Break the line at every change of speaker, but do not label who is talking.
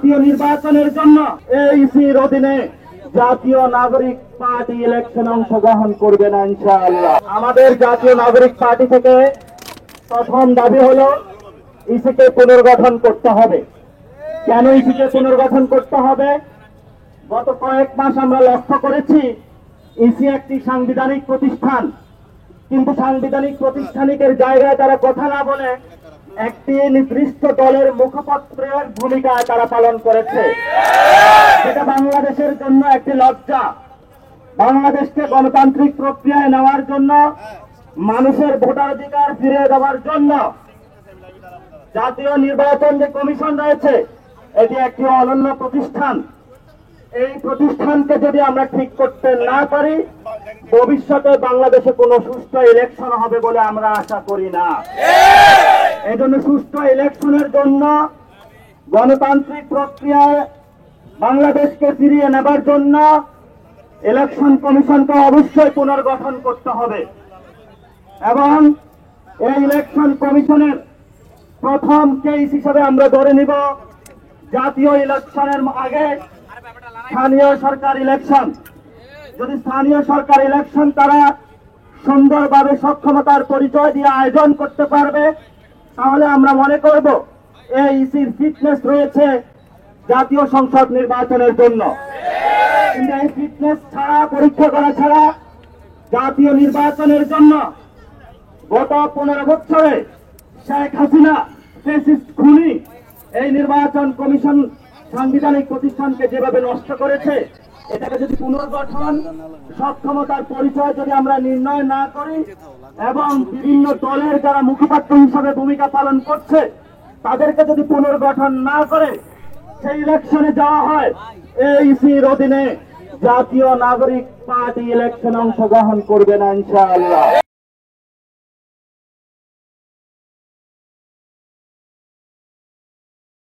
জাতীয় নির্বাচনের জন্য এইসির অধীনে জাতীয় নাগরিক পার্টি ইলেকশনে অংশগ্রহণ করবে না ইনশাআল্লাহ। আমাদের জাতীয় নাগরিক পার্টি থেকে প্রথম দাবি হলো ইসিকে পুনর্গঠন করতে হবে। কেন ইসিকে পুনর্গঠন করতে হবে? গত কয়েক মাস আমরা লক্ষ্য করেছি ইসি একটি সাংবিধানিক প্রতিষ্ঠান, কিন্তু সাংবিধানিক প্রতিষ্ঠানিকের জায়গায় তারা কথা না বলে একটি নির্দিষ্ট দলের মুখপত্রের ভূমিকা তারা পালন করেছে। এটা বাংলাদেশের জন্য একটি লজ্জা। বাংলাদেশকে গণতান্ত্রিক প্রক্রিয়ায় নেওয়ার জন্য, মানুষের ভোটাধিকার ফিরিয়ে দেওয়ার জন্য জাতীয় নির্বাচন যে কমিশন রয়েছে এটি একটি অনন্য প্রতিষ্ঠান। এই প্রতিষ্ঠানকে যদি আমরা ঠিক করতে না পারি, ভবিষ্যতে বাংলাদেশে কোনো সুষ্ঠু ইলেকশন হবে বলে আমরা আশা করি না। এই জন্য সুষ্ঠু ইলেকশনের জন্য, গণতান্ত্রিক প্রক্রিয়ায় বাংলাদেশকে ফিরিয়ে নেবার জন্য ইলেকশন কমিশনকে অবশ্যই পুনর্গঠন করতে হবে। এবং এই ইলেকশন কমিশনের প্রথম কেস হিসেবে আমরা ধরে নিব জাতীয় ইলেকশনের আগে স্থানীয় সরকার ইলেকশন। যদি স্থানীয় সরকার ইলেকশন তারা সুন্দরভাবে সক্ষমতার পরিচয় দিয়ে আয়োজন করতে পারবে, তাহলে আমরা মনে করব এই ইসির ফিটনেস রয়েছে জাতীয় সংসদ নির্বাচনের জন্য। কিন্তু এই ফিটনেস ছাড়া, পরীক্ষা করা ছাড়া জাতীয় নির্বাচনের জন্য গত 15 বছরে শেখ হাসিনা ফ্যাসিস্ট খুনি এই নির্বাচন কমিশন সাংবিধানিক প্রতিষ্ঠানকে যেভাবে নষ্ট করেছে, এটাকে যদি পুনর্গঠন সক্ষমতার পরিচয় যদি আমরা নির্ণয় না করি এবং বিভিন্ন দলের যারা মুখপাত্র হিসাবে ভূমিকা পালন করছে তাদেরকে যদি পুনর্গঠন না করে সেই ইলেকশনে যাওয়া হয়, এইসির অধীনে জাতীয় নাগরিক পার্টি ইলেকশনে অংশগ্রহণ করবে না ইনশাআল্লাহ।